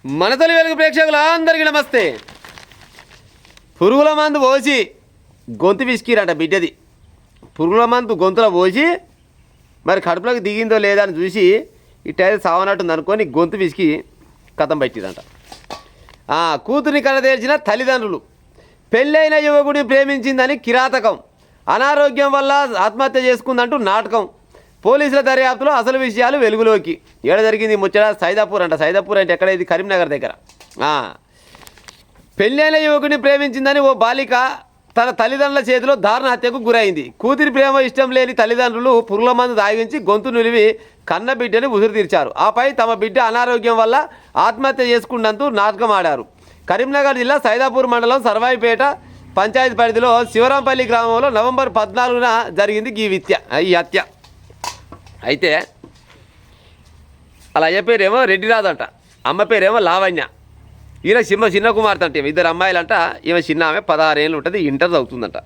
మన తొలి వెలుగు ప్రేక్షకులందరికీ నమస్తే. పురుగుల మందు పోసి గొంతు విసికిరట బిడ్డది. పురుగుల మందు గొంతులో పోసి మరి కడుపులోకి దిగిందో లేదా అని చూసి ఇట్టయితే సావనట్టుంది అనుకొని గొంతు విసికి కథం పెట్టిరంట. కూతురిని కడతేర్చిన తల్లిదండ్రులు. పెళ్ళైన యువకుడిని ప్రేమించిందని కిరాతకం, అనారోగ్యం వల్ల ఆత్మహత్య చేసుకుందంటూ నాటకం. పోలీసుల దర్యాప్తులో అసలు విషయాలు వెలుగులోకి. ఏడ జరిగింది ముచ్చట? సైదాపూర్ అంట. సైదాపూర్ అంటే ఎక్కడ? ఇది కరీంనగర్ దగ్గర. పెళ్ళైన యువకుడిని ప్రేమించిందని ఓ బాలిక తన తల్లిదండ్రుల చేతిలో దారుణ హత్యకు గురైంది. కూతురి ప్రేమ ఇష్టం లేని తల్లిదండ్రులు పురుగుల మందు తాగించి గొంతు నిలివి కన్న బిడ్డని ఉసురు తీర్చారు. ఆపై తమ బిడ్డ అనారోగ్యం వల్ల ఆత్మహత్య చేసుకున్నందుకు నాటకం ఆడారు. కరీంనగర్ జిల్లా సైదాపూర్ మండలం సర్వాయిపేట పంచాయతీ పరిధిలో శివరాంపల్లి గ్రామంలో నవంబర్ 14న జరిగింది ఈ హత్య. అయితే అలా అయ్య పేరేమో రెడ్డిరాజు అంట, అమ్మ పేరేమో లావణ్య. ఈయన చిన్న కుమార్తె అంటే ఇద్దరు అమ్మాయిలంట. ఈమె చిన్న ఆమె 16 ఏళ్ళు ఉంటుంది, ఇంటర్ చదువుతుందంట.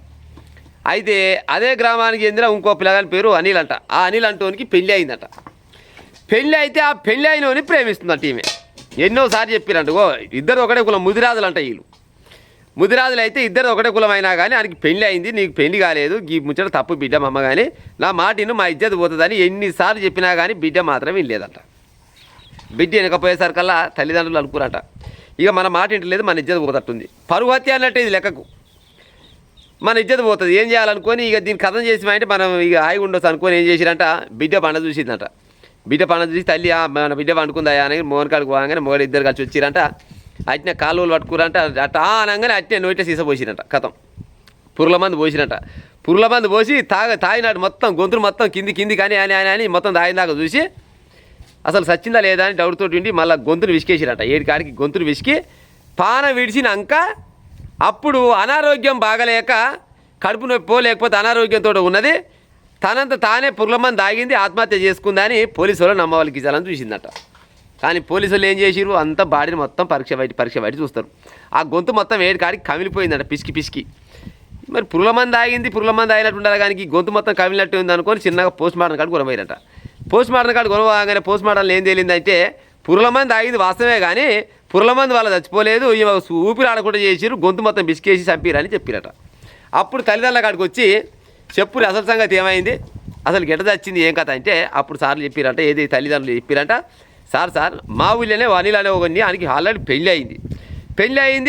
అయితే అదే గ్రామానికి చెందిన ఇంకో పిల్లగాని పేరు అనిల్ అంట. ఆ అనిల్ అంటోనికి పెళ్ళి అయిందట. పెళ్ళి అయితే ఆ పెళ్ళి అయినోని ప్రేమిస్తుందంట ఈమె. ఎన్నోసార్లు చెప్పిరంట, ఇద్దరు ఒకటే కులం, ముదిరాజులు అంట. వీళ్ళు ముదిరాజులు అయితే ఇద్దరు ఒకటే కులం అయినా కానీ ఆయనకి పెళ్ళి అయింది, నీకు పెళ్ళి కాలేదు, ఈ ముచ్చట తప్పు బిడ్డ మమ్మ, కానీ నా మాటిను మా ఇజ్జత్ పోతుందని ఎన్నిసార్లు చెప్పినా కానీ బిడ్డ మాత్రం వినలేదంట. బిడ్డ వెనకపోయేసరికల్లా తల్లిదండ్రులు అనుకురంట, ఇక మన మాట ఇంటలేదు, మన ఇజ్జత్ పోతట్టుంది. పరువు హత్య అన్నట్టు ఇది లెక్కకు, మన ఇజ్జత్ పోతుంది. ఏం చేయాలనుకొని ఇక దీన్ని కథం చేసి అంటే మనం ఇక హాయిగా ఉండొచ్చు అనుకొని ఏం చేసిరంట, బిడ్డ పండ చూసిందంట. బిడ్డ పండ చూసి తల్లి మన బిడ్డ పండుకుందా అని మోహన్ కాడికి పోగానే మొగడు ఇద్దరు కలిసి వచ్చిరంట. అట్నే కాలువలు పట్టుకురంట. అట్ట అనగానే అట్నే నోటే సీస పోసిరంట. కథం పురుగుల మందు పోసిరంట. పురుగుల మందు పోసి తాగినాడు మొత్తం గొంతులు మొత్తం కింది కానీ అని మొత్తం తాగినాక చూసి అసలు సచ్చిందా లేదా అని డౌట్ తోటి ఉండి మళ్ళీ గొంతును విసికేసిరంట. ఏడికాడికి గొంతును విసికి పాన విడిచినాక అప్పుడు అనారోగ్యం బాగలేక కడుపు నొప్పి లేకపోతే అనారోగ్యంతో ఉన్నది, తనంత తానే పురుగుల మందు తాగింది, ఆత్మహత్య చేసుకుందని పోలీసు వాళ్ళు నమ్మవాళ్ళకి ఇచ్చాలని చూసిందట. కానీ పోలీసు వాళ్ళు ఏం చేసిరు, అంతా బాడీని మొత్తం పరీక్ష బయట చూస్తారు. ఆ గొంతు మొత్తం ఏడికాడికి కమిలిపోయిందంట, పిసికి. మరి పురుగుల మందు తాగినట్టు ఉండాలి, కానీ గొంతు మొత్తం కమిలినట్టు ఉంది అనుకొని చిన్నగా పోస్ట్ మార్టం కాడికి కొనబోయారంట. పోస్ట్ మార్టం కాడికి కొనగానే పోస్ట్ మార్టంలో ఏం తేలిందంటే పురుగుల మందు తాగింది వాస్తవమే, కానీ పురుగుల మందు వాళ్ళు చచ్చిపోలేదు, ఊపిరి ఆడకుండా చేసిరు, గొంతు మొత్తం బిసికేసి చంపిరని చెప్పిరట. అప్పుడు తల్లిదండ్రుల కాడికి వచ్చి చెప్పురు అసలు సంగతి ఏమైంది, అసలు గిట్ట చచ్చింది ఏం కథ అంటే అప్పుడు సార్లు చెప్పిరంట. ఏది తల్లిదండ్రులు చెప్పిరంట, సార్ మా ఊళ్ళోనే అనిల్ అనే ఒకరిని, ఆయనకి ఆల్రెడీ పెళ్ళి అయింది.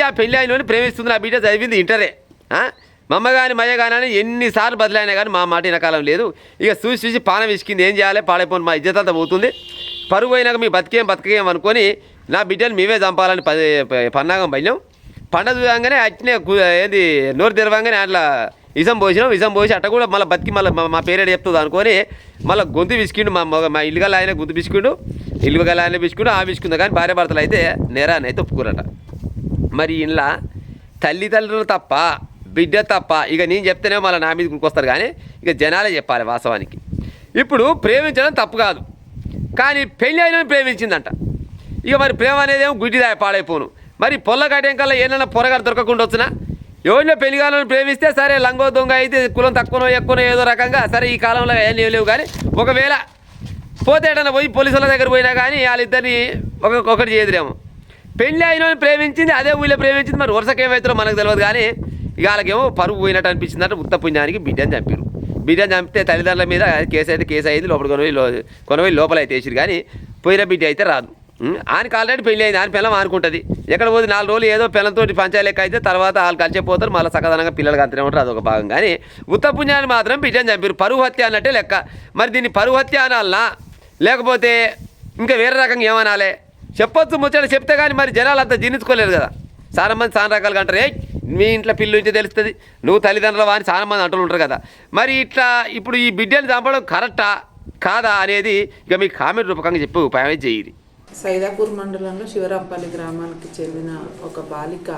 ఆ పెళ్ళి అయినని ప్రేమిస్తుంది, ఆ బిడ్డ చదివింది ఇంటరే. మమ్మ కానీ మయ్య కానీ అని ఎన్నిసార్లు బదిలైనా కానీ మా మాట వినకాలం లేదు. ఇక చూసి పానం విసికింది, ఏం చేయాలి, పాడైపోయి మా ఇజ్జత్ అంతా పోతుంది, పరుగు అయినాక మీ బతికేం అనుకొని నా బిడ్డను మేమే చంపాలని పన్నాగం పడినాం. పండ చూడంగానే అట్నే ఏది నోరు తెరవంగానే అట్లా విషం పోసి అట్ట కూడా మళ్ళీ బతికి మళ్ళీ మా పేరేడు చెప్తుంది అనుకొని మళ్ళీ గొంతు విసికిండు. మా ఇల్లు గల ఆయన గొంతు విసుకుండు, ఇల్లు గల ఆయన విసుకుండు, ఆ విసుకుందా కానీ భార్య భర్తలు అయితే నేరాన్ని అయితే ఒప్పుకోరట. మరి ఇంట్లో తల్లిదండ్రులు తప్ప బిడ్డ తప్ప ఇక నేను చెప్తేనే మళ్ళీ నా మీద గురికొస్తారు, కానీ ఇక జనాలే చెప్పాలి వాస్తవానికి. ఇప్పుడు ప్రేమించడం తప్పు కాదు, కానీ పెళ్ళి అయిన ప్రేమించిందంట. ఇక మరి ప్రేమ అనేది ఏమో గుడ్డిదా పాడైపోను. మరి పొల్ల కట్టేం కల్లా ఏదైనా పొరగారు దొరకకుండా వచ్చినా ఎవరిలో పెళ్లిగాలను ప్రేమిస్తే సరే, లంగో దొంగ అయితే కులం తక్కువనో ఎక్కువనో ఏదో రకంగా సరే, ఈ కాలంలో ఏం లేవు. కానీ ఒకవేళ పోతే ఏదైనా పోయి పోలీసుల దగ్గర పోయినా కానీ వాళ్ళిద్దరిని ఒకటి చేయదురేమో. పెళ్ళి అయిన ప్రేమించింది, అదే ఊళ్ళో ప్రేమించింది, మరి వరుసకి ఏమవుతారో మనకు తెలియదు. కానీ ఇక వాళ్ళకేమో పరుగు పోయినట్టు అనిపించిందంటే ఉత్త పుణ్యానికి బిడ్డని చంపారు. బిడ్డని చంపితే తల్లిదండ్రుల మీద కేసు అయింది, లోపల కొనవై లోపల అయితే వేసిరు, కానీ పోయిన బిడ్డ అయితే రాదు. ఆయనకి ఆల్రెడీ పెళ్ళి అయింది, ఆయన పిల్లం అనుకుంటుంది. ఎక్కడ పోతే 4 రోజులు ఏదో పిల్లలతో పంచాయతీ లెక్క అయితే తర్వాత వాళ్ళు కలిసిపోతారు, మళ్ళీ సకదనంగా పిల్లలకి అంతనే ఉంటారు, అదొక భాగం. కానీ ఉత్త పుణ్యాన్ని మాత్రం బిడ్డని చంపారు, పరువు హత్య అన్నట్టే లెక్క. మరి దీన్ని పరువు హత్య అనాలనా లేకపోతే ఇంకా వేరే రకంగా ఏమనాలి చెప్పొచ్చు, ముచ్చట చెప్తే కానీ మరి జనాలు అంతా జీర్ణించుకోలేరు కదా. చాలా మంది చాలా రకాలుగా అంటారు, మీ ఇంట్లో పిల్లు ఇంటి తెలుస్తుంది, నువ్వు తల్లిదండ్రుల వాని చాలా మంది అంటూ ఉంటారు కదా. మరి ఇట్లా ఇప్పుడు ఈ బిడ్డని చంపడం కరెక్టా కాదా అనేది ఇక మీకు కామెంట్ రూపకంగా చెప్పి ఉపాయం చేయాలి. సైదాపూర్ మండలంలో శివరాంపల్లి గ్రామానికి చెందిన ఒక బాలిక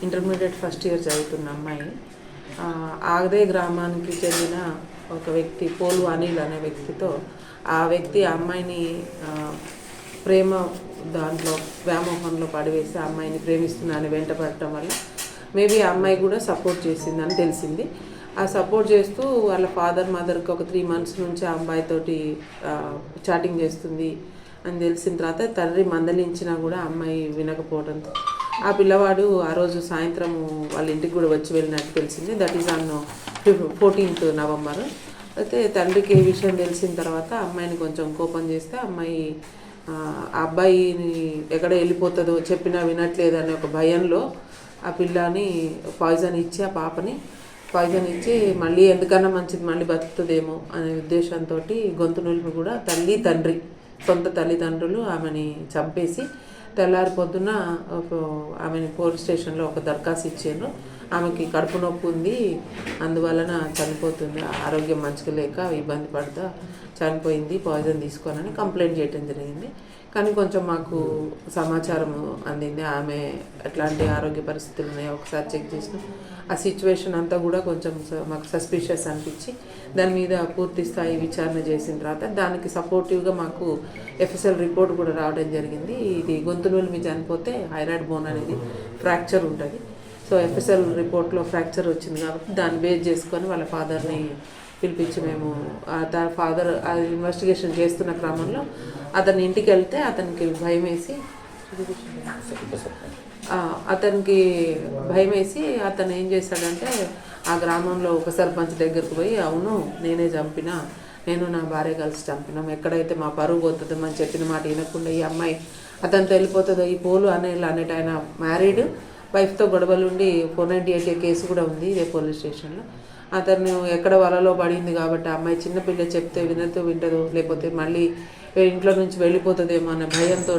ఇంటర్మీడియట్ ఫస్ట్ ఇయర్ చదువుతున్న అమ్మాయి, అదే గ్రామానికి చెందిన ఒక వ్యక్తి పోలు అనిల్ అనే వ్యక్తితో ఆ వ్యక్తి ఆ అమ్మాయిని ప్రేమ దాంట్లో వ్యామోహంలో పడివేసి ఆ అమ్మాయిని ప్రేమిస్తుందని వెంటపడటం వల్ల మేబీ ఆ అమ్మాయి కూడా సపోర్ట్ చేసిందని తెలిసింది. ఆ సపోర్ట్ చేస్తూ వాళ్ళ ఫాదర్ మదర్కి ఒక 3 months నుంచి ఆ అమ్మాయితోటి చాటింగ్ చేస్తుంది, అని తెలిసిన తర్వాత తండ్రి మందలించినా కూడా అమ్మాయి వినకపోవడంతో ఆ పిల్లవాడు ఆ రోజు సాయంత్రం వాళ్ళ ఇంటికి కూడా వచ్చి వెళ్ళినట్టు తెలిసింది. That is on 14th November. అయితే తండ్రికి ఈ విషయం తెలిసిన తర్వాత అమ్మాయిని కొంచెం కోపం చేస్తే అమ్మాయి ఆ అబ్బాయిని ఎక్కడ వెళ్ళిపోతుందో చెప్పినా వినట్లేదు అనే ఒక భయంలో ఆ పిల్లని పాయిజన్ ఇచ్చి ఆ పాపని పాయిజన్ ఇచ్చి మళ్ళీ ఎందుకన్నా మంచిది మళ్ళీ బతుకుతుందేమో అనే ఉద్దేశంతో గొంతు నులిపి కూడా తల్లి తండ్రి సొంత తల్లిదండ్రులు ఆమెని చంపేసి తెల్లారి పొద్దున ఆమెని పోలీస్ స్టేషన్లో ఒక దరఖాస్తు ఇచ్చారు. ఆమెకి కడుపు నొప్పి ఉంది, అందువలన చనిపోతుంది, ఆరోగ్యం మంచిగా లేక ఇబ్బంది పడతా చనిపోయింది పాయిజన్ తీసుకోనని కంప్లైంట్ చేయడం జరిగింది. కానీ కొంచెం మాకు సమాచారం అందింది ఆమె ఎట్లాంటి ఆరోగ్య పరిస్థితులు ఉన్నాయో ఒకసారి చెక్ చేసినాం. ఆ సిచ్యువేషన్ అంతా కూడా కొంచెం మాకు సస్పిషియస్ అనిపించి దాని మీద పూర్తి స్థాయి విచారణ చేసిన తర్వాత దానికి సపోర్టివ్గా మాకు ఎఫ్ఎస్ఎల్ రిపోర్ట్ కూడా రావడం జరిగింది. ఇది గొంతులోని మీద చనిపోతే హైరాయిడ్ బోన్ అనేది ఫ్రాక్చర్ ఉంటుంది. సో ఎఫ్ఎస్ఎల్ రిపోర్ట్లో ఫ్రాక్చర్ వచ్చింది కాబట్టి దాన్ని బేస్ చేసుకొని వాళ్ళ ఫాదర్ని పిలిపించి మేము ఫాదర్ ఇన్వెస్టిగేషన్ చేస్తున్న క్రమంలో అతని ఇంటికి వెళ్తే అతనికి భయం వేసి అతను ఏం చేశాడంటే ఆ గ్రామంలో ఉప సర్పంచ్ దగ్గరకు పోయి అవును నేనే చంపినా, నేను నా భార్య కలిసి చంపినాం, ఎక్కడైతే మా పరువు పోతుందో మనం చెప్పిన మాట వినకుండా ఈ అమ్మాయి అతనితో వెళ్ళిపోతుందో ఈ పోలు అనేట ఆయన మ్యారీడ్ వైఫ్తో గొడవలుండి 498 కేసు కూడా ఉంది ఇదే పోలీస్ స్టేషన్లో. అతను ఎక్కడ వలలో పడింది కాబట్టి ఆ అమ్మాయి చిన్నపిల్ల చెప్తే వింటదో లేకపోతే మళ్ళీ ఇంట్లో నుంచి వెళ్ళిపోతుందేమో అనే భయంతో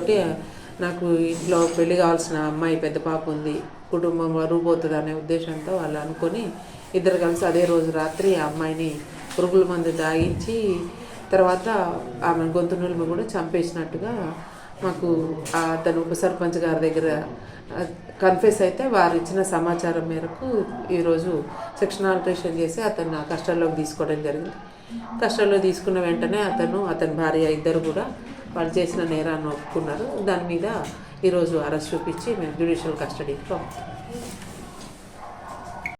నాకు ఇంట్లో పెళ్లి కావాల్సిన అమ్మాయి పెద్ద పాప ఉంది, కుటుంబం వరువుపోతుంది అనే ఉద్దేశంతో వాళ్ళు అనుకొని ఇద్దరు కలిసి అదే రోజు రాత్రి ఆ అమ్మాయిని పురుగుల మందు తాగించి తర్వాత ఆమె గొంతు నులిమి కూడా చంపేసినట్టుగా మాకు అతను ఉప సర్పంచ్ గారి దగ్గర కన్ఫెస్ అయితే వారు ఇచ్చిన సమాచారం మేరకు ఈరోజు సెక్షన్ ఆల్టరేషన్ చేసి అతను కస్టడీలోకి తీసుకోవడం జరిగింది. కస్టడీలో తీసుకున్న వెంటనే అతని భార్య ఇద్దరు కూడా వాళ్ళు చేసిన నేరాన్ని ఒప్పుకున్నారు. దాని మీద ఈరోజు అరెస్ట్ చూపించి మేము జ్యుడిషియల్ కస్టడీకి పంపుతాం.